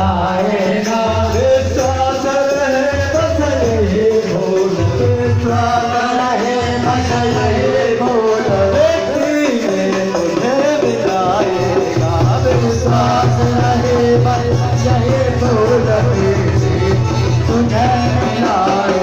मिलाएगा। विश्वास रहे बस यही भूल, विश्वास रहे बस यही भूल, व्यक्ति में तुझे मिलाएगा। विश्वास रहे बस यही भूल, तुझे मिलाएगा।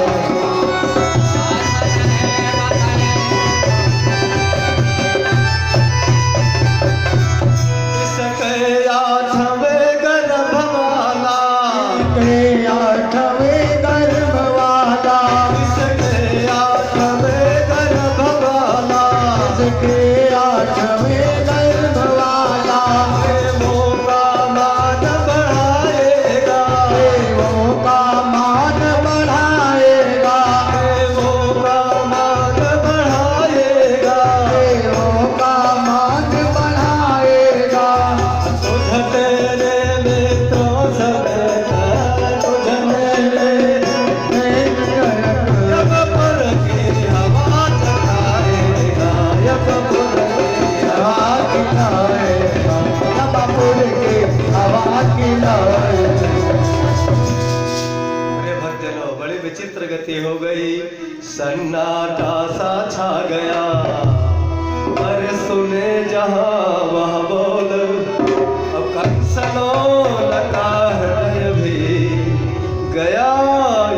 हो गई, सन्नाटा सा छा गया, अरे सुने जहां वह बोल, अब कंसलो लगा हृदय भी गया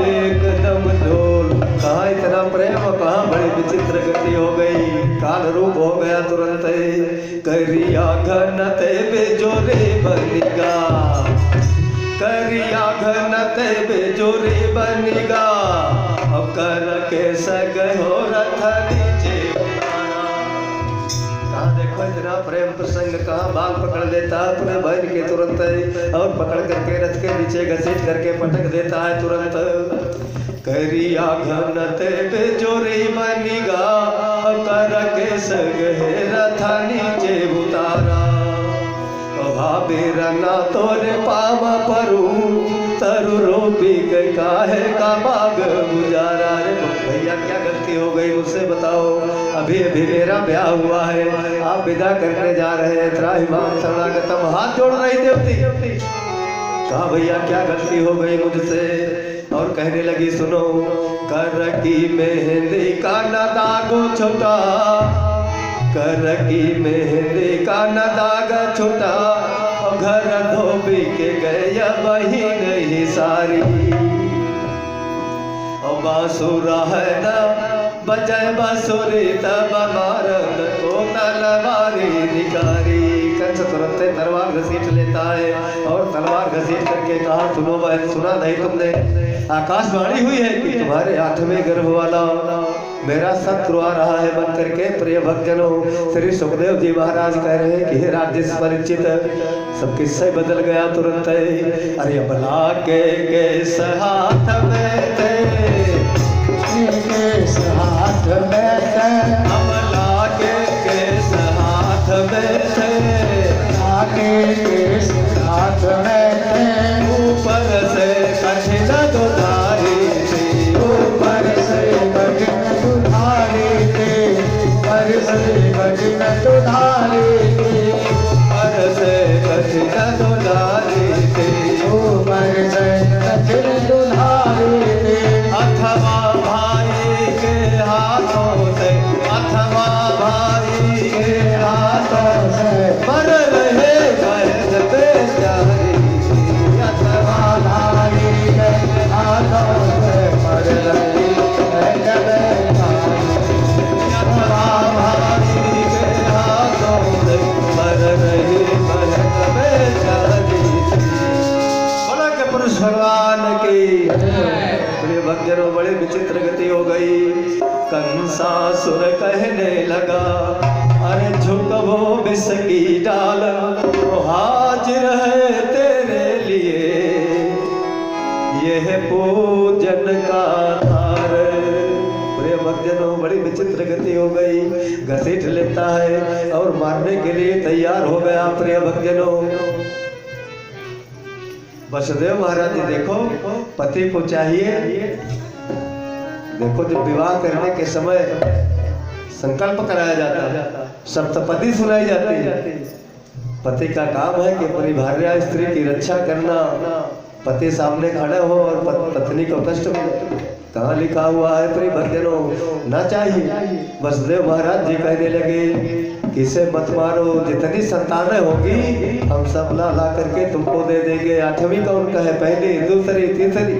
एकदम डोल। कहा इतना प्रेम, कहा बड़ी विचित्र गति हो गई, काल रूप हो गया तुरंत। करिया घनते बेजोरे बनिगा, करिया घनते बेजोरे बनिगा, अब कर के सग हो रथ नीचे उतारा। कहा देखो इतना प्रेम प्रसंग, कहा बाल पकड़ लेता है अपने बहन के तुरंत, और पकड़ करके रथ के नीचे घसीट करके पटक देता है तुरंत। करिया घनते बेजोरी बनिगा, कर के सग रथ नीचे उतारा। भाभी रना तोरे पाव परू, तरु रोपी गई काहे का बाग गुजारा। रे भैया क्या गलती हो गई मुझसे बताओ, अभी अभी मेरा ब्याह हुआ है, आप विदा करने जा रहे हैं, त्राहिमाम शरणागतम, हाथ जोड़ रही देवती। कहा भैया क्या गलती हो गई मुझसे, और कहने लगी सुनो, कर की मेहंदी का न दागो छोटा, कर की मेहंदी का न दाग छोटा, घर धोबी के गए वही नहीं सारी। और बांसुरा है न बजय बांसुरी तब मारत को तलवारी निकारी। कंस तुरंत तलवार घसीट लेता है, और तलवार घसीट करके कहा सुनो बहन, सुना नहीं तुमने, आकाशवाणी हुई है कि तुम्हारे हाथ में गर्भ वाला मेरा शत्रु आ रहा है बन करके। प्रिय भक्तजनों, श्री सुखदेव जी महाराज कह रहे हैं कि हे राज्य परिचित, सब किस्से बदल गया तुरंत। अरे बला के केस हाथ में थे, केस हाथ में थे, अमला के केस हाथ में थे, आके केस हाथ में थे, ऊपर से कठिन दुधारी थी, ऊपर से कठिन दुधारी थी, ऊपर से कठिन दुधारी थी, ऊपर से कठिन दुधारी थी, ऊपर से कठिन दुधारी थी। अथवा भाई के हाथों से, अथवा भाई के हाथों से मर रहे गए बेचारी, अथवा भाई के हाथों से मर रहे गए बेचारी, अथवा भाई के हाथों से मर रही बेचारी। बोला के पुरुष भगवान की। बड़े भक्तजनों, बड़ी विचित्र गति हो गई। कंसासुर कहने लगा, अरे झुकबो विष की डाल, वो हाजिर है तेरे लिए, यह पूजन का थार। प्रिय भक्तजनों, बड़ी विचित्र गति हो गई, घसीट लेता है और मारने के लिए तैयार हो गया। प्रिय भक्तजनों, वसुदेव महाराज जी देखो, पति को चाहिए, देखो जब विवाह करने के समय संकल्प कराया जाता है, सप्तपदी सुनाई जाती है, पति का काम है कि अपनी भार्या स्त्री की रक्षा करना। पति सामने खड़े हो और पत्नी को कष्ट मिले, कहाँ लिखा हुआ है प्रिय भक्तजनों? ना चाहिए। वसुदेव महाराज जी कहने लगे किसे मत मारो, जितनी संतानें होगी हम सब ला करके तुमको दे देंगे। 8वीं कौन कहे? पहली, दूसरी, तीसरी,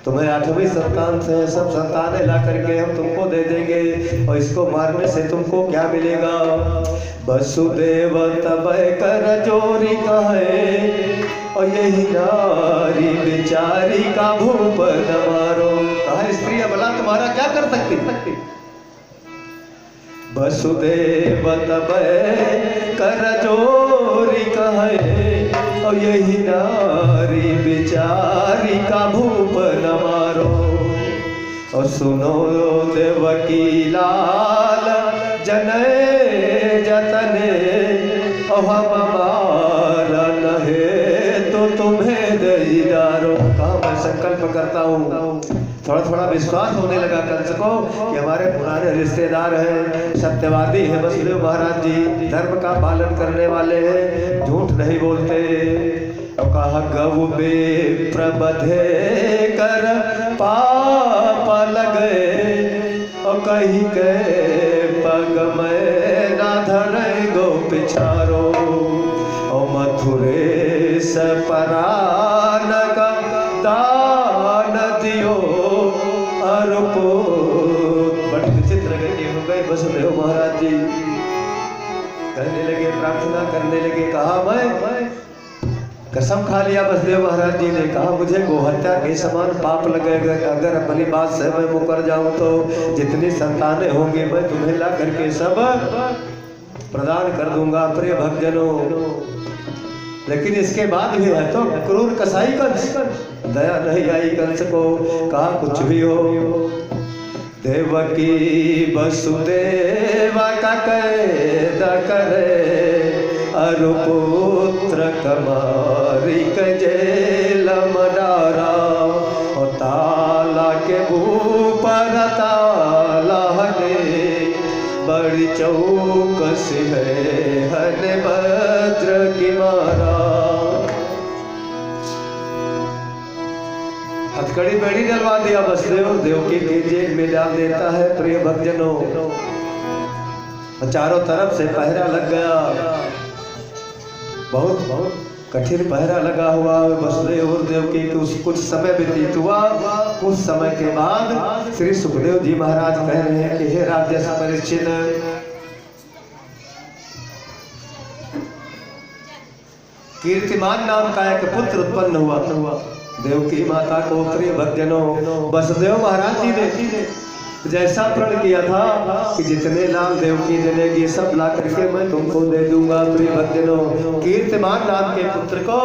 तुम्हें 8वीं संतान से सब संतानें ला करके हम तुमको दे देंगे, और इसको मारने से तुमको क्या मिलेगा? वसुदेव तब कर जोरी कहे, और यही नारी बेचारी का भूप न मारो। कहा स्त्री भला तुम्हारा क्या कर सकती? वसुदेव तब कर जोरी कहे, और यही नारी बेचारी का भूप न मारो। और सुनो देवकी लाल जने जतने, और हमारा नहे तो तुम्हें दई डारो। कहा मैं संकल्प करता हूँ। थोड़ा थोड़ा विश्वास होने लगा कंस को कि हमारे पुराने रिश्तेदार हैं, सत्यवादी हैं वसुदेव महाराज जी, धर्म का पालन करने वाले हैं, झूठ नहीं बोलते। और कहा गौ बे प्रबधे कर पाप लगे, और कहीं के पग में ना धरे गो पिछारो। और मथुरे से परान का दान दियो, बड़ी विचित्र गति हो गई। वसुदेव महाराज जी कहने लगे, प्रार्थना करने लगे। कहा मैं कसम खा लिया वसुदेव महाराज जी ने। कहा मुझे गोहत्या के समान पाप लगेगा, अगर अपनी बात से मैं मुकर जाऊं तो जितनी संतानें होंगी मैं तुम्हें ला करके सब प्रदान कर दूंगा प्रिय भक्तजनों। लेकिन इसके बाद भी है तो क्रूर कसाई कंस, दया नहीं आई कंस को। कहा कुछ भी हो, देवकी वसुदेव का कैद करे, अरु पुत्र कमारी के जेल मडारा। और ताला के ऊपर ताला हने, बड़ी चौकसी है हने भद्र की मारा। हथकड़ी बेड़ी डलवा दिया वसुदेव, देवकी के जेल में डाल देता है प्रिय भक्तजनों। चारों तरफ से पहरा लग गया, बहुत कठिन पहरा लगा हुआ वसुदेव और देवकी के। कुछ समय व्यतीत हुआ। कुछ समय के बाद श्री सुखदेव जी महाराज कह रहे हैं कि हे राजर्षि परीक्षित, कीर्तिमान नाम का एक पुत्र उत्पन्न हुआ। देवकी माता को प्रिय भक्तजनों वसुदेव महाराज जी ने जैसा प्रण किया था कि जितने लाल देवकी जनेगी सब ला करके मैं तुमको दे दूंगा। प्रिय भक्तजनों कीर्तिमान नाम के पुत्र को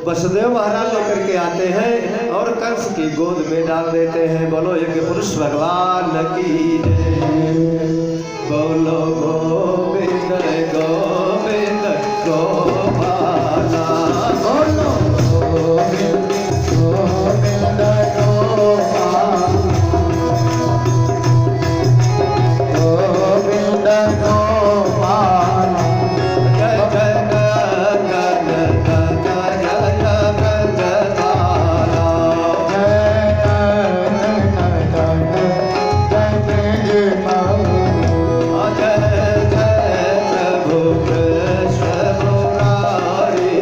वसुदेव महाराज लेकर के आते हैं और कंस की गोद में डाल देते हैं। बोलो यज्ञ पुरुष भगवान की जय। बोलो गोविंद गोविंद गोपाला, बोलो गोविंद गोविंद गोपाला, गोविंद गोपाला। जय जय गण गण जय ब्रजपाला, जय गण गण जय ब्रजपाला, जय जय प्रभु कृष्ण मुरारी।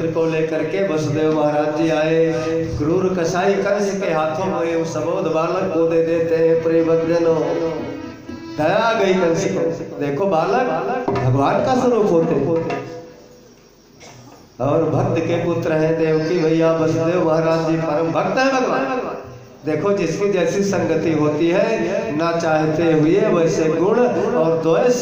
पुत्र को लेकर के वसुदेव महाराज जी आए। क्रूर कसाई कंस के हाथों में उस सबोध बालक को दे देते हैं। प्रियजनों, दया आ गई कंस को। देखो बालक भगवान का स्वरूप होते और भक्त के पुत्र हैं देवकी मैया। वसुदेव महाराज जी परम भक्त है भगवान। देखो जिसकी जैसी संगति होती है, ना चाहते हुए वैसे गुण और द्वेष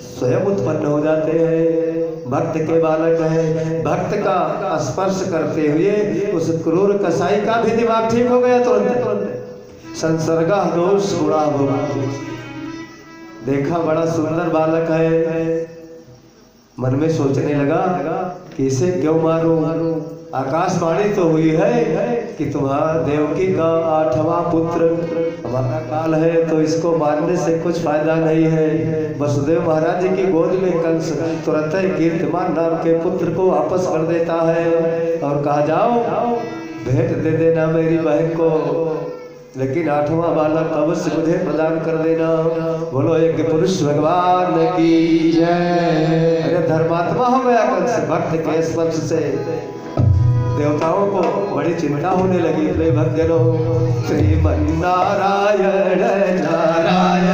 स्वयं उत्पन्न हो जाते हैं। भक्त के बालक है, भक्त का स्पर्श करते हुए उस क्रूर कसाई का भी दिमाग ठीक हो गया तुरंत। संसर्गा दोष गुणा भवन्ति। देखा बड़ा सुंदर बालक है, मन में सोचने लगा कि इसे क्यों मारूं। आकाशवाणी तो हुई है कि तुम्हारा देवकी का 8वां पुत्र हमारा काल है, तो इसको मारने से कुछ फायदा नहीं है। वसुदेव महाराज जी की गोद में कंस तुरंत ही कीर्तिमान नाम के पुत्र को वापस कर देता है और कहा जाओ भेंट दे देना मेरी बहन को, लेकिन 8वां बालक अवश्य मुझे प्रदान कर देना। बोलो एक पुरुष भगवान की जय। अरे धर्मात्मा हो गया कंस भक्त के स्पर्श से। देवताओं को बड़ी चिंता होने लगी। भक्तजनों, श्रीमन्नारायण नारायण